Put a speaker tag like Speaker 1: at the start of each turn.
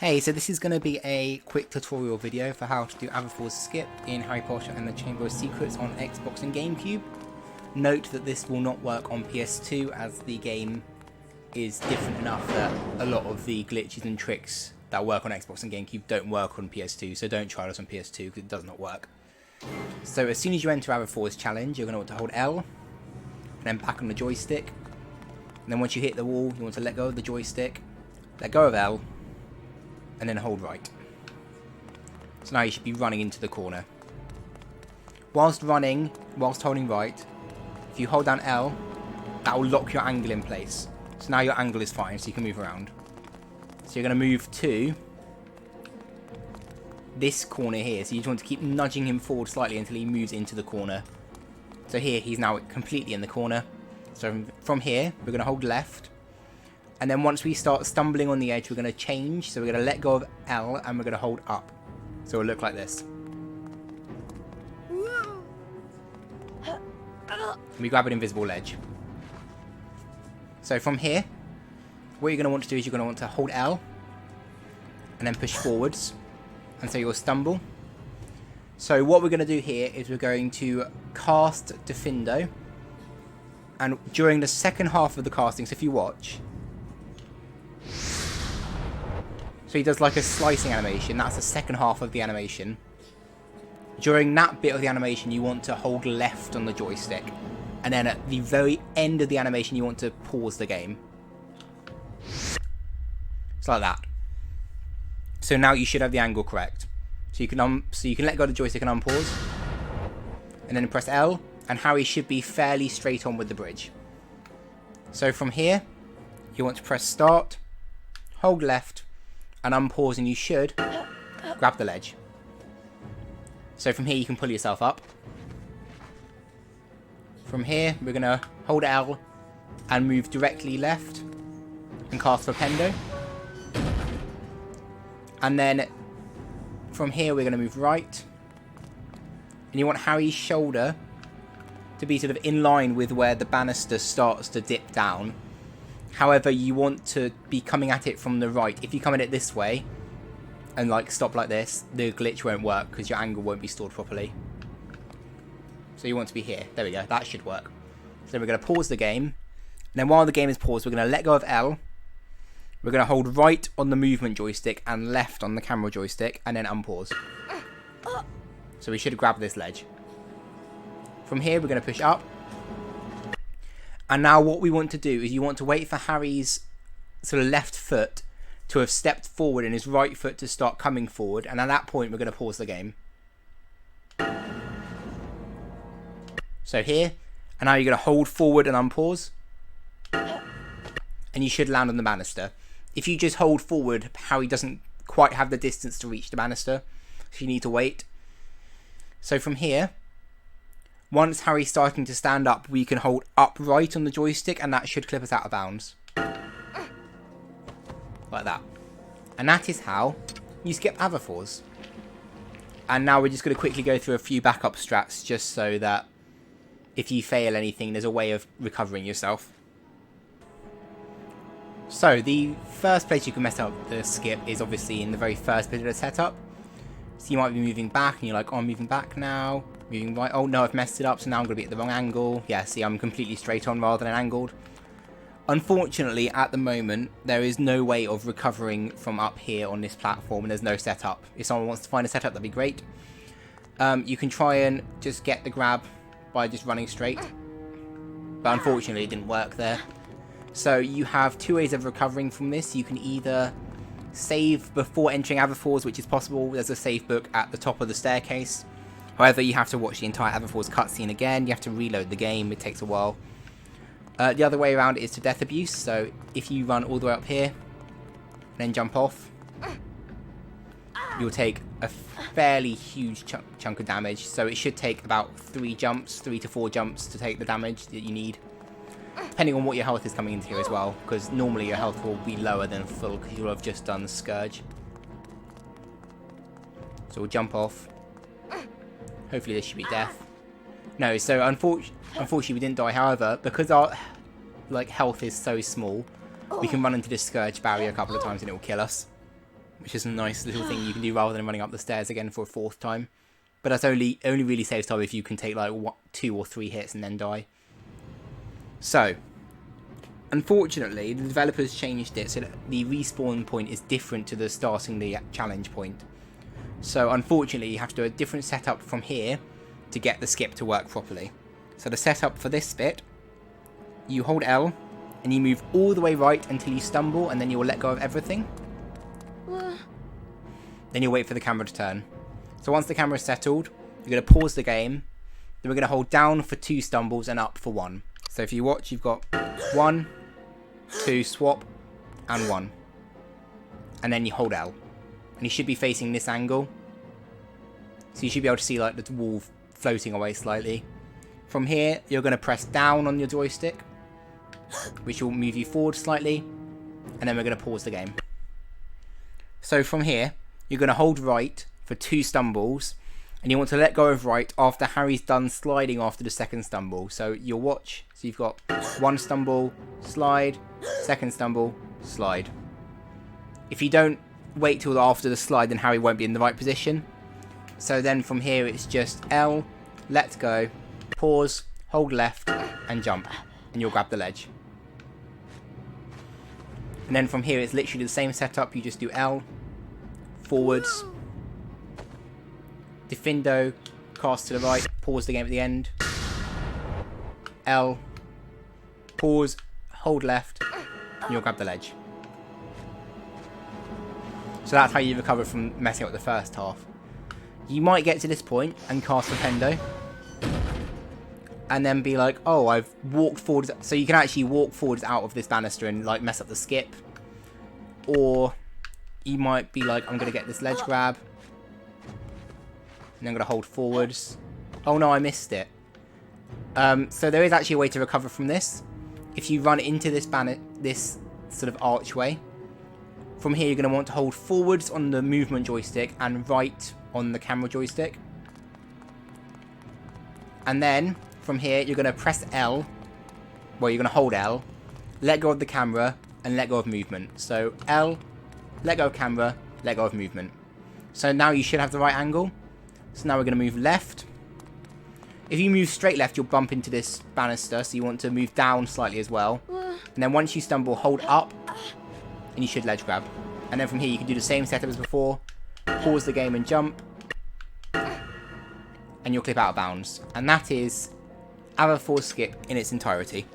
Speaker 1: Hey, so this is going to be a quick tutorial video for how to do Avifors Skip in Harry Potter and the Chamber of Secrets on Xbox and GameCube. Note that this will not work on PS2 as the game is different enough that a lot of the glitches and tricks that work on Xbox and GameCube don't work on PS2, so don't try this on PS2 because it does not work. So as soon as you enter Avifors Challenge, you're going to want to hold L, and then back on the joystick. And then once you hit the wall, you want to let go of the joystick, let go of L, and then hold right. So now you should be running into the corner. Whilst holding right, if you hold down L, that will lock your angle in place. So now your angle is fine, so you can move around. So you're going to move to this corner here. So you just want to keep nudging him forward slightly until he moves into the corner. So here, he's now completely in the corner. So from here, we're going to hold left. And then once we start stumbling on the edge, we're going to change. So we're going to let go of L and we're going to hold up. So it'll look like this. And we grab an invisible ledge. So from here, what you're going to want to do is you're going to want to hold L and then push forwards. And so you'll stumble. So what we're going to do here is we're going to cast Defendo. And during the second half of the casting, so if you watch, so he does like a slicing animation. That's the second half of the animation. During that bit of the animation, you want to hold left on the joystick. And then at the very end of the animation, you want to pause the game. It's like that. So now you should have the angle correct. So you can let go of the joystick and unpause. And then press L. And Harry should be fairly straight on with the bridge. So from here, you want to press start, hold left, and unpause, and you should grab the ledge. So from here you can pull yourself up. From here we're going to hold L and move directly left and cast Flipendo. And then from here we're going to move right. And you want Harry's shoulder to be sort of in line with where the banister starts to dip down. However, you want to be coming at it from the right. If you come at it this way and like stop like this, the glitch won't work because your angle won't be stored properly. So you want to be here. There we go. That should work. So we're going to pause the game. And then while the game is paused, we're going to let go of L. We're going to hold right on the movement joystick and left on the camera joystick and then unpause. So we should grab this ledge. From here, we're going to push up. And now what we want to do is you want to wait for Harry's sort of left foot to have stepped forward and his right foot to start coming forward. And at that point, we're going to pause the game. So here, and now you're going to hold forward and unpause. And you should land on the banister. If you just hold forward, Harry doesn't quite have the distance to reach the banister. So you need to wait. So from here, once Harry's starting to stand up, we can hold upright on the joystick and that should clip us out of bounds. Like that. And that is how you skip Avifors. And now we're just going to quickly go through a few backup strats just so that if you fail anything, there's a way of recovering yourself. So the first place you can mess up the skip is obviously in the very first bit of the setup. So you might be moving back and you're like, oh, I'm moving back now. Moving right. Oh no, I've messed it up, so now I'm going to be at the wrong angle. Yeah, see, I'm completely straight on rather than angled. Unfortunately, at the moment, there is no way of recovering from up here on this platform, and there's no setup. If someone wants to find a setup, that'd be great. You can try and just get the grab by just running straight. But unfortunately, it didn't work there. So you have two ways of recovering from this. You can either save before entering Avifors, which is possible. There's a save book at the top of the staircase. However, you have to watch the entire Avifors cutscene again. You have to reload the game. It takes a while. The other way around is to death abuse. So if you run all the way up here and then jump off, you'll take a fairly huge chunk of damage. So it should take about 3 to 4 jumps to take the damage that you need. Depending on what your health is coming into here as well. Because normally your health will be lower than full because you'll have just done Scourge. So we'll jump off. Hopefully this should be death. No, so unfortunately we didn't die. However, because our health is so small, we can run into this Scourge barrier a couple of times and it will kill us. which is a nice little thing you can do rather than running up the stairs again for a 4th time. But that's only really saves time if you can take like 2 or 3 hits and then die. So, unfortunately, the developers changed it so that the respawn point is different to the starting the challenge point. So, unfortunately, you have to do a different setup from here to get the skip to work properly. So, the setup for this bit, you hold L and you move all the way right until you stumble, and then you will let go of everything. Then you'll wait for the camera to turn. So, once the camera is settled, you're going to pause the game. Then we're going to hold down for 2 stumbles and up for 1. So, if you watch, you've got 1, 2, swap, and 1. And then you hold L. And you should be facing this angle. So you should be able to see like the wall floating away slightly. From here, you're going to press down on your joystick, which will move you forward slightly. And then we're going to pause the game. So from here, you're going to hold right for 2 stumbles. And you want to let go of right after Harry's done sliding after the 2nd stumble. So you'll watch. So you've got 1 stumble, slide, 2nd stumble, slide. If you don't wait till after the slide, then Harry won't be in the right position. So then from here, it's just L, let go, pause, hold left, and jump. And you'll grab the ledge. And then from here, it's literally the same setup. You just do L, forwards, Defindo, cast to the right, pause the game at the end. L, pause, hold left, and you'll grab the ledge. So that's how you recover from messing up the first half. You might get to this point and cast Defindo. And then be like, oh, I've walked forwards. So you can actually walk forwards out of this banister and like mess up the skip. Or you might be like, I'm going to get this ledge grab. And I'm going to hold forwards. Oh no, I missed it. So there is actually a way to recover from this. If you run into this sort of archway. From here, you're going to want to hold forwards on the movement joystick and right on the camera joystick. And then, from here, you're going to press L. Well, you're going to hold L. Let go of the camera and let go of movement. So, L, let go of camera, let go of movement. So now you should have the right angle. So now we're going to move left. If you move straight left, you'll bump into this banister. So you want to move down slightly as well. And then once you stumble, hold up. And you should ledge grab. And then from here you can do the same setup as before. Pause the game and jump. And you'll clip out of bounds. And that is Avifors Skip in its entirety.